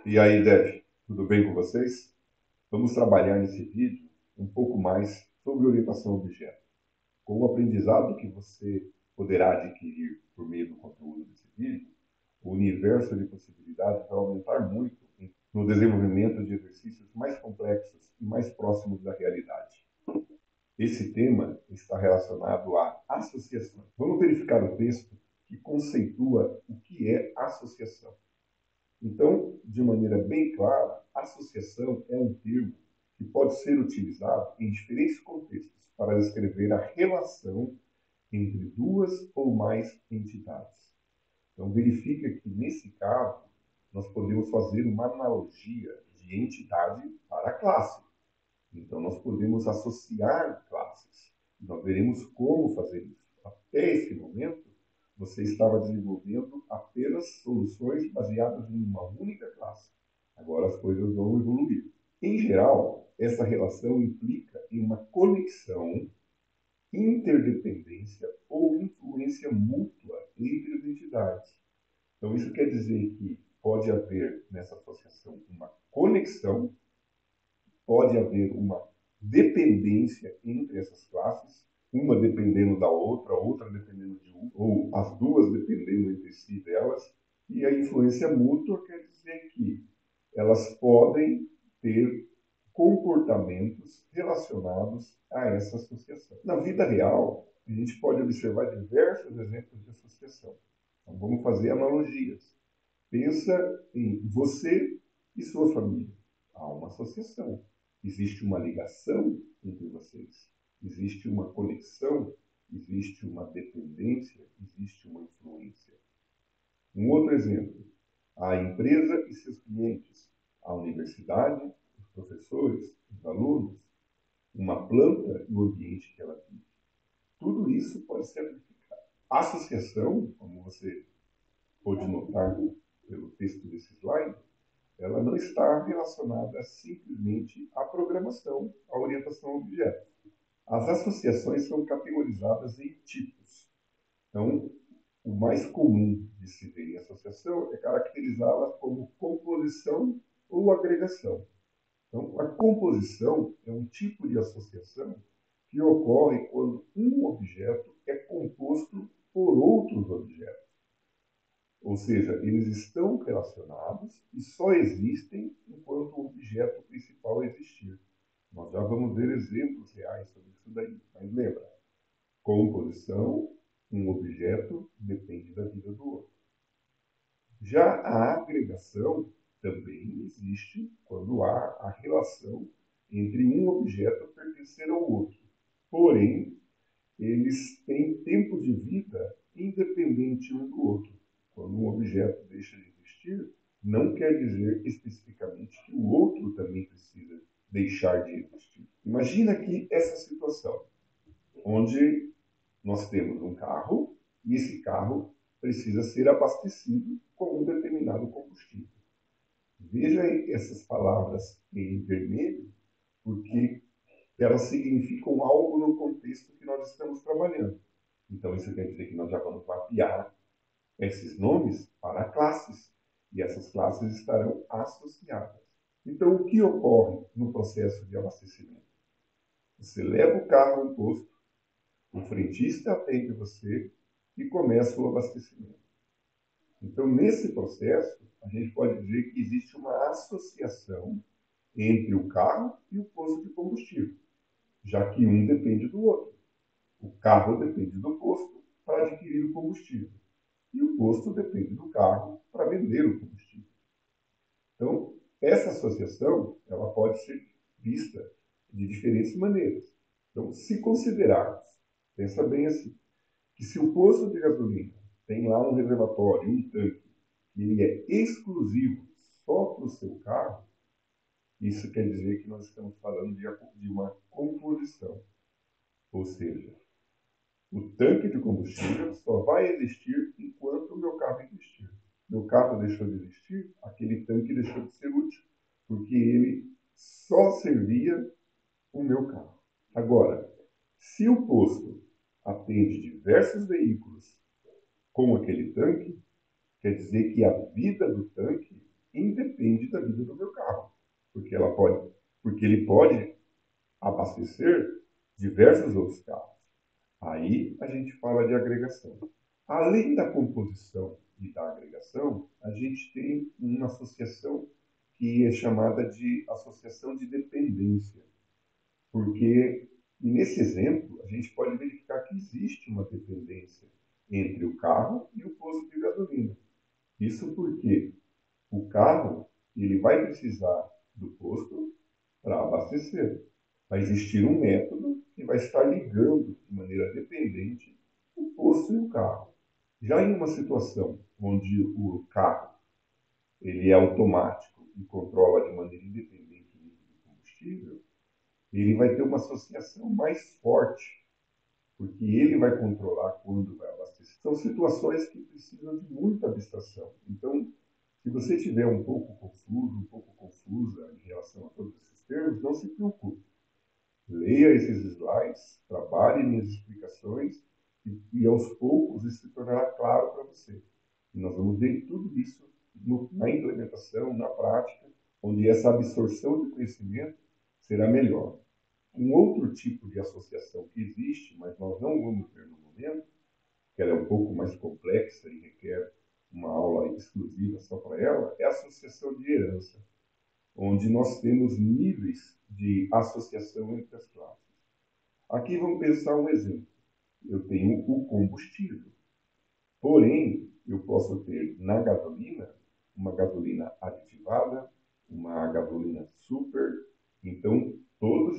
E aí, Deb, tudo bem com vocês? Vamos trabalhar nesse vídeo um pouco mais sobre orientação a objeto. Com o aprendizado que você poderá adquirir por meio do conteúdo desse vídeo, o universo de possibilidades vai aumentar muito no desenvolvimento de exercícios mais complexos e mais próximos da realidade. Esse tema está relacionado à associação. Vamos verificar o texto que conceitua o que é associação. Então, de maneira bem clara, associação é um termo que pode ser utilizado em diferentes contextos para descrever a relação entre duas ou mais entidades. Então, verifica que, nesse caso, nós podemos fazer uma analogia de entidade para classe. Então, nós podemos associar classes. Nós veremos como fazer isso. Até esse momento, você estava desenvolvendo apenas soluções baseadas em uma única classe. Agora as coisas vão evoluir. Em geral, essa relação implica em uma conexão, interdependência ou influência mútua entre as entidades. Então, isso quer dizer que pode haver nessa associação uma conexão, pode haver uma dependência entre essas classes, uma dependendo da outra, outra dependendo de um, ou as duas dependendo entre si delas, e a influência mútua quer dizer que elas podem ter comportamentos relacionados a essa associação. Na vida real, a gente pode observar diversos exemplos de associação. Então, vamos fazer analogias. Pensa em você e sua família. Há uma associação. Existe uma ligação entre vocês. Existe uma conexão. Existe uma dependência. Existe uma influência. Um outro exemplo. A empresa e seus clientes. A universidade, os professores, os alunos. Uma planta e o ambiente que ela vive. Tudo isso pode ser amplificado. A associação, como você pode notar pelo texto desse slide, ela não está relacionada simplesmente à programação, à orientação a objetos. As associações são categorizadas em tipos. Então, o mais comum de se ver em associação é caracterizá-la como composição ou agregação. Então, a composição é um tipo de associação que ocorre quando um objeto é composto por outros objetos. Ou seja, eles estão relacionados e só existem enquanto o objeto principal existir. Nós já vamos ver exemplos reais sobre isso daí. Mas lembra, composição, um objeto depende da vida do outro. Já a agregação também existe quando há a relação entre um objeto pertencer ao outro. Porém, eles têm tempo de vida independente um do outro. Quando um objeto deixa de existir, não quer dizer especificamente que o outro também precisa deixar de existir. Imagina aqui essa situação, onde nós temos um carro e esse carro precisa ser abastecido com um determinado combustível. Veja essas palavras em vermelho, porque elas significam algo no contexto que nós estamos trabalhando. Então, isso quer dizer que nós já vamos mapear esses nomes para classes, e essas classes estarão associadas. Então, o que ocorre no processo de abastecimento? Você leva o carro ao posto, o frentista atende você e começa o abastecimento. Então, nesse processo, a gente pode dizer que existe uma associação entre o carro e o posto de combustível, já que um depende do outro. O carro depende do posto para adquirir o combustível e o posto depende do carro para vender o combustível. Então, essa associação ela pode ser vista de diferentes maneiras. Então, se considerarmos, pensa bem assim, que se o posto de gasolina tem lá um reservatório, um tanque, que ele é exclusivo só para o seu carro, isso quer dizer que nós estamos falando de uma composição. Ou seja, o tanque de combustível só vai existir enquanto o meu carro existir. Meu carro deixou de existir, aquele tanque deixou de ser útil, porque ele só servia o meu carro. Agora, se o posto atende diversos veículos com aquele tanque, quer dizer que a vida do tanque independe da vida do meu carro, porque porque ele pode abastecer diversos outros carros. Aí a gente fala de agregação. Além da composição e da agregação, a gente tem uma associação que é chamada de associação de dependência, porque nesse exemplo a gente pode verificar que existe uma dependência entre o carro e o posto de gasolina. Isso porque o carro ele vai precisar do posto para abastecer. Vai existir um método que vai estar ligando de maneira dependente o posto e o carro. Já em uma situação onde o carro ele é automático e controla de maneira independente o nível de combustível, ele vai ter uma associação mais forte, porque ele vai controlar quando vai abastecer. São situações que precisam de muita abstração. Então, se você estiver um pouco confuso, um pouco confusa em relação a todos esses termos, não se preocupe. Leia esses slides, trabalhe minhas explicações e aos poucos isso se tornará claro para você. E nós vamos ver tudo isso na implementação, na prática, onde essa absorção de conhecimento será melhor. Um outro tipo de associação que existe, mas nós não vamos ver no momento, que ela é um pouco mais complexa e requer uma aula exclusiva só para ela, é a associação de herança, onde nós temos níveis de associação entre as classes. Aqui vamos pensar um exemplo. Eu tenho o combustível, porém, eu posso ter na gasolina uma gasolina aditivada, uma gasolina super. Então, todos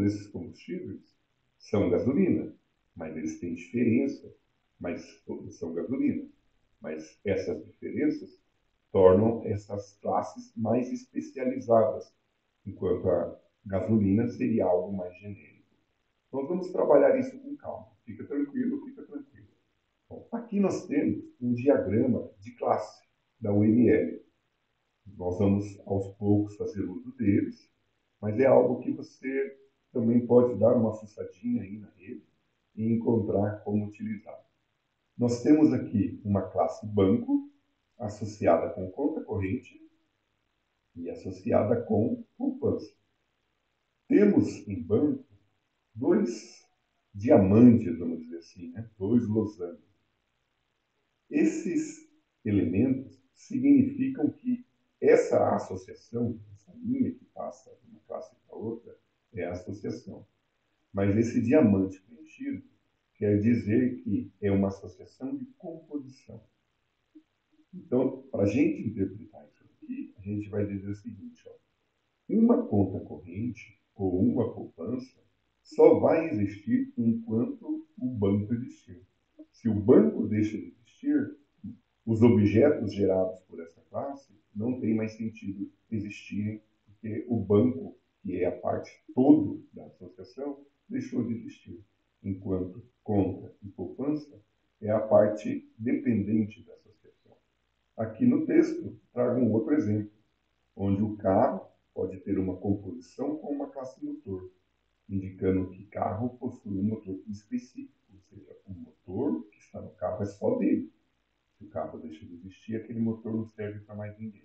esses combustíveis são gasolina, mas eles têm diferença, mas todos são gasolina. Mas essas diferenças tornam essas classes mais especializadas, enquanto a gasolina seria algo mais genérico. Nós vamos trabalhar isso com calma. Fica tranquilo, fica tranquilo. Bom, aqui nós temos um diagrama de classe da UML. Nós vamos, aos poucos, fazer uso deles, mas é algo que você também pode dar uma fuçadinha aí na rede e encontrar como utilizar. Nós temos aqui uma classe banco, associada com conta corrente e associada com poupança. Temos em banco dois diamantes, vamos dizer assim, né? Dois losangos. Esses elementos significam que essa associação, essa linha que passa de uma classe para outra, é a associação. Mas esse diamante preenchido quer dizer que é uma associação de composição. Então, para a gente interpretar isso aqui, a gente vai dizer o seguinte, ó, uma conta corrente ou uma poupança só vai existir enquanto o banco existir. Se o banco deixa de existir, os objetos gerados por essa classe não tem mais sentido existirem, porque o banco, que é a parte todo da associação, deixou de existir, enquanto conta e poupança é a parte dependente da associação. Aqui no texto, trago um outro exemplo, onde o carro pode ter uma composição com uma classe motor, indicando que carro possui um motor específico, ou seja, o motor que está no carro é só dele. Se o carro deixa de existir, aquele motor não serve para mais ninguém.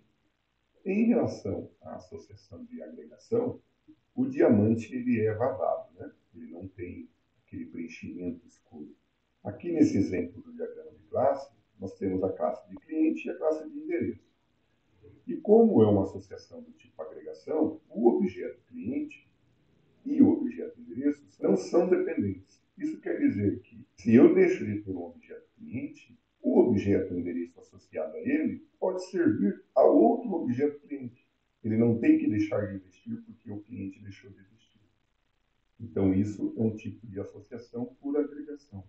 Em relação à associação de agregação, o diamante ele é vazado, né? Ele não tem aquele preenchimento escuro. Aqui nesse exemplo do diagrama de classe, nós temos a classe de cliente e a classe de endereço. E como é uma associação do tipo agregação, o objeto cliente e o objeto endereço não são dependentes. Isso quer dizer que, se eu deixo de ter um objeto cliente, o objeto endereço associado a ele pode servir a outro objeto cliente. Ele não tem que deixar de existir porque o cliente deixou de existir. Então, isso é um tipo de associação por agregação.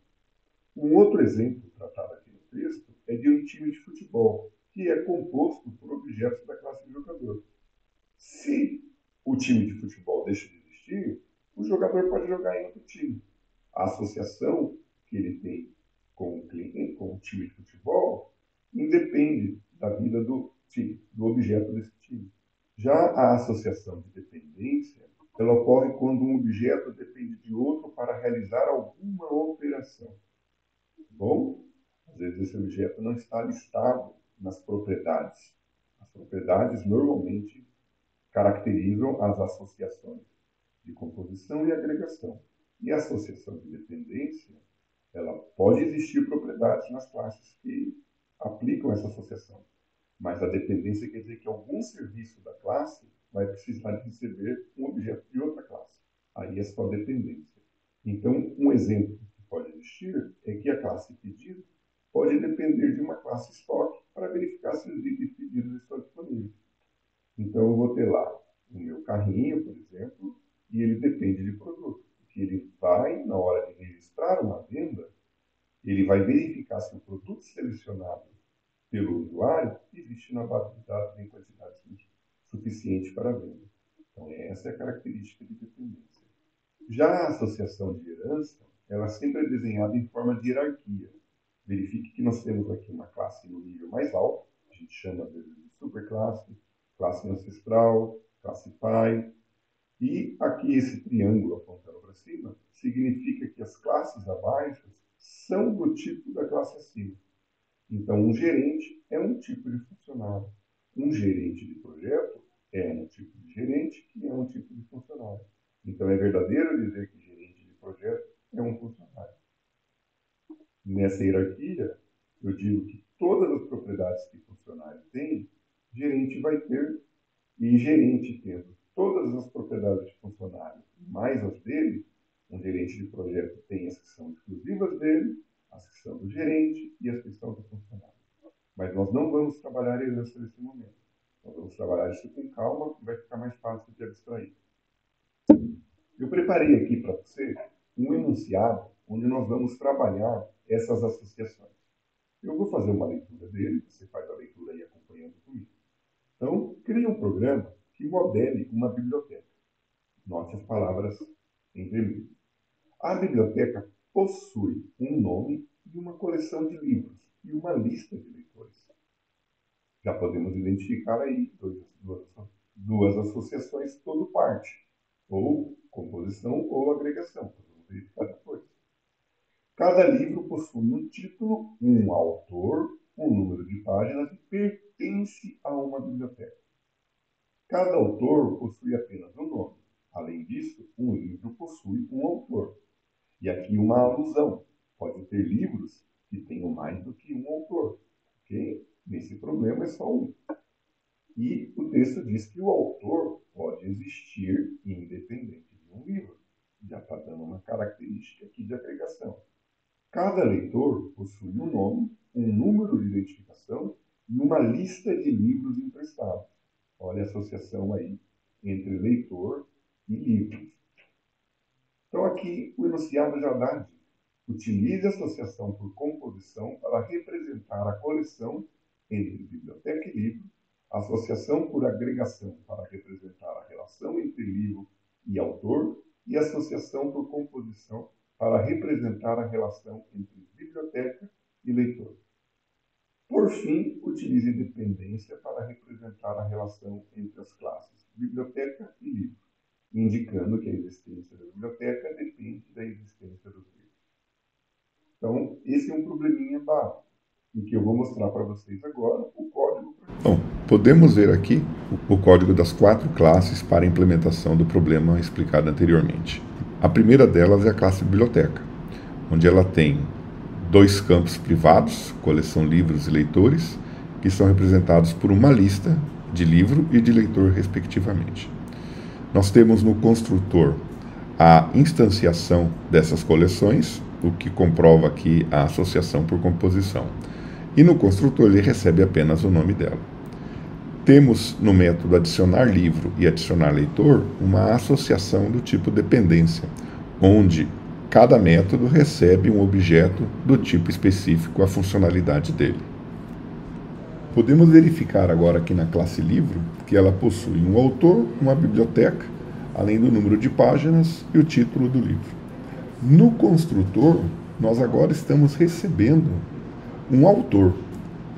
Um outro exemplo tratado aqui no texto é de um time de futebol, que é composto por objetos da classe de jogador. Se o time de futebol deixa de existir, o jogador pode jogar em outro time. A associação que ele tem com o cliente, com o time de futebol, independe da vida do time, do objeto desse time. Já a associação de dependência, ela ocorre quando um objeto depende de outro para realizar alguma operação. Bom, às vezes esse objeto não está listado nas propriedades propriedades normalmente caracterizam as associações de composição e agregação. E a associação de dependência, ela pode existir propriedades nas classes que aplicam essa associação. Mas a dependência quer dizer que algum serviço da classe vai precisar de receber um objeto de outra classe. Aí é só dependência. Então, um exemplo que pode existir é que a classe pedido pode depender de uma classe estoque para verificar se os itens pedidos estão disponíveis. Então, eu vou ter lá o meu carrinho, por exemplo, e ele depende de produto. Porque ele vai, na hora de registrar uma venda, ele vai verificar se o produto selecionado pelo usuário existe na base de dados em quantidade suficiente para a venda. Então, essa é a característica de dependência. Já a associação de herança, ela sempre é desenhada em forma de hierarquia. Verifique que nós temos aqui uma classe no nível mais alto, a gente chama às vezes de superclasse, classe ancestral, classe pai. E aqui esse triângulo apontando para cima significa que as classes abaixo são do tipo da classe acima. Então, um gerente é um tipo de funcionário. Um gerente de projeto é um tipo de gerente que é um tipo de funcionário. Então, é verdadeiro dizer que gerente de projeto é um funcionário. Nessa hierarquia, eu digo que todas as propriedades que funcionário tem, gerente vai ter, e gerente tendo todas as propriedades de funcionário, mais as dele, um gerente de projeto tem as que são exclusivas dele, as que são do gerente e as que são do funcionário. Mas nós não vamos trabalhar herança nesse momento. Nós vamos trabalhar isso com calma e vai ficar mais fácil de abstrair. Eu preparei aqui para você um enunciado onde nós vamos trabalhar essas associações. Eu vou fazer uma leitura dele, você faz a leitura aí acompanhando comigo. Então, crie um programa que modele uma biblioteca. Note as palavras em vermelho. A biblioteca possui um nome e uma coleção de livros e uma lista de leitores. Já podemos identificar aí duas associações todo parte, ou composição ou agregação. Vamos verificar depois. Cada livro possui um título, um autor, um número de páginas e pertence a uma biblioteca. Cada autor possui apenas um nome. Além disso, um livro possui um autor. E aqui uma alusão. Pode ter livros que tenham mais do que um autor. Okay? Nesse problema é só um. E o texto diz que o autor pode existir independente de um livro. Já está dando uma característica aqui de agregação. Cada leitor possui um nome, um número de identificação e uma lista de livros emprestados. Olha a associação aí entre leitor e livros. Então aqui o enunciado já dá dica. Utilize a associação por composição para representar a coleção entre biblioteca e livro, associação por agregação para representar a relação entre livro e autor e associação por composição para representar a relação entre biblioteca e leitor. Por fim, utilize dependência para representar a relação entre as classes biblioteca e livro, indicando que a existência da biblioteca depende da existência dos livros. Então, esse é um probleminha básico, e que eu vou mostrar para vocês agora o código. Bom, podemos ver aqui o código das 4 classes para a implementação do problema explicado anteriormente. A primeira delas é a classe biblioteca, onde ela tem 2 campos privados, coleção livros e leitores, que são representados por uma lista de livro e de leitor, respectivamente. Nós temos no construtor a instanciação dessas coleções, o que comprova aqui a associação por composição. E no construtor ele recebe apenas o nome dela. Temos no método adicionar livro e adicionar leitor uma associação do tipo dependência, onde cada método recebe um objeto do tipo específico à funcionalidade dele. Podemos verificar agora aqui na classe livro que ela possui um autor, uma biblioteca, além do número de páginas e o título do livro. No construtor, nós agora estamos recebendo um autor.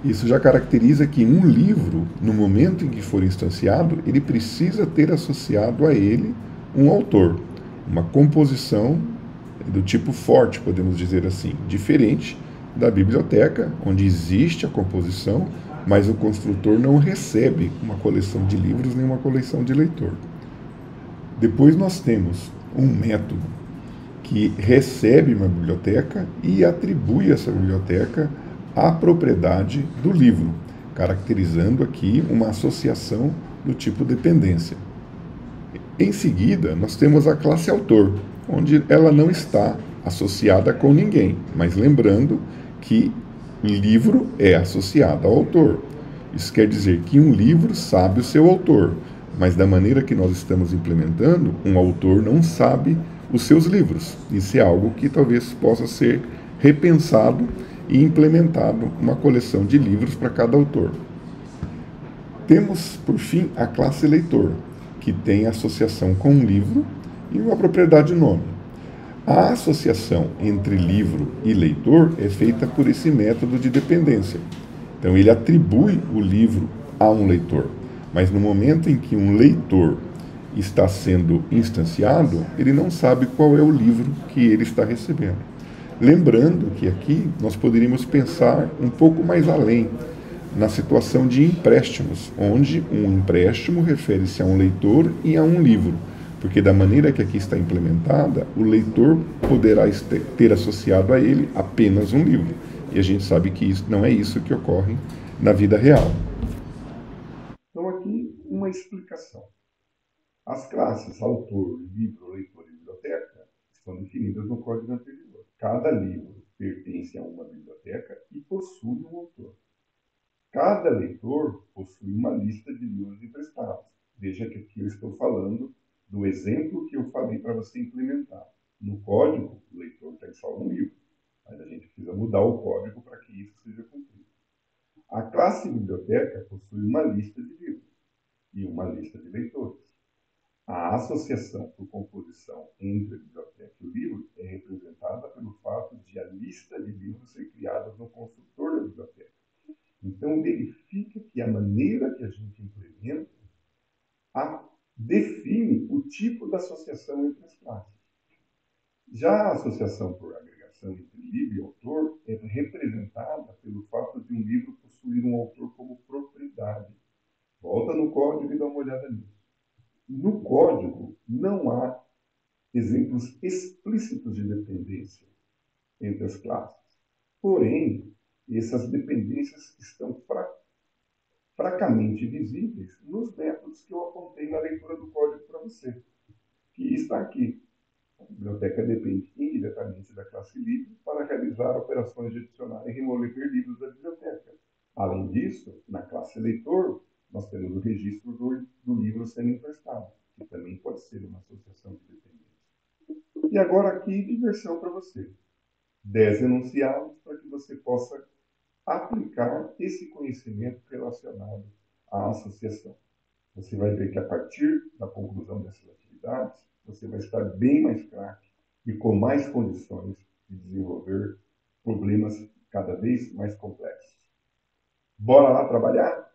Isso já caracteriza que um livro, no momento em que for instanciado, ele precisa ter associado a ele um autor, uma composição do tipo forte, podemos dizer assim, diferente da biblioteca, onde existe a composição, mas o construtor não recebe uma coleção de livros nem uma coleção de leitor. Depois nós temos um método que recebe uma biblioteca e atribui essa biblioteca à propriedade do livro, caracterizando aqui uma associação do tipo dependência. Em seguida, nós temos a classe autor, onde ela não está associada com ninguém, mas lembrando que livro é associado ao autor. Isso quer dizer que um livro sabe o seu autor, mas da maneira que nós estamos implementando, um autor não sabe os seus livros. Isso é algo que talvez possa ser repensado e implementado uma coleção de livros para cada autor. Temos, por fim, a classe leitor, que tem associação com um livro e uma propriedade nome. A associação entre livro e leitor é feita por esse método de dependência. Então, ele atribui o livro a um leitor, mas no momento em que um leitor está sendo instanciado, ele não sabe qual é o livro que ele está recebendo. Lembrando que aqui nós poderíamos pensar um pouco mais além, na situação de empréstimos, onde um empréstimo refere-se a um leitor e a um livro, porque da maneira que aqui está implementada, o leitor poderá ter associado a ele apenas um livro. E a gente sabe que isso, não é isso que ocorre na vida real. Então, aqui uma explicação. As classes autor, livro, leitor e biblioteca estão definidas no código anterior. Cada livro pertence a uma biblioteca e possui um autor. Cada leitor possui uma lista de livros emprestados. Veja que aqui eu estou falando do exemplo que eu falei para você implementar. No código, o leitor tem só um livro, mas a gente precisa mudar o código para que isso seja cumprido. A classe biblioteca possui uma lista de livros e uma lista de leitores. A associação por composição entre a biblioteca e o livro é representada pelo fato de a lista de livros ser criada no construtor da biblioteca. Então, verifica que a maneira que a gente implementa define o tipo da associação entre as classes. Já a associação por agregação entre livro e autor é representada pelo fato de um livro possuir um autor como propriedade. Volta no código e dá uma olhada nisso. No código não há exemplos explícitos de dependência entre as classes. Porém, essas dependências estão fracamente visíveis nos métodos que eu apontei na leitura do código para você, que está aqui. A biblioteca depende indiretamente da classe livro para realizar operações de adicionar e remover livros da biblioteca. Além disso, na classe leitor, nós temos o registro do livro sendo emprestado, que também pode ser uma associação de dependência. E agora aqui, diversão para você. 10 enunciados para que você possa aplicar esse conhecimento relacionado à associação. Você vai ver que a partir da conclusão dessas atividades, você vai estar bem mais craque e com mais condições de desenvolver problemas cada vez mais complexos. Bora lá trabalhar?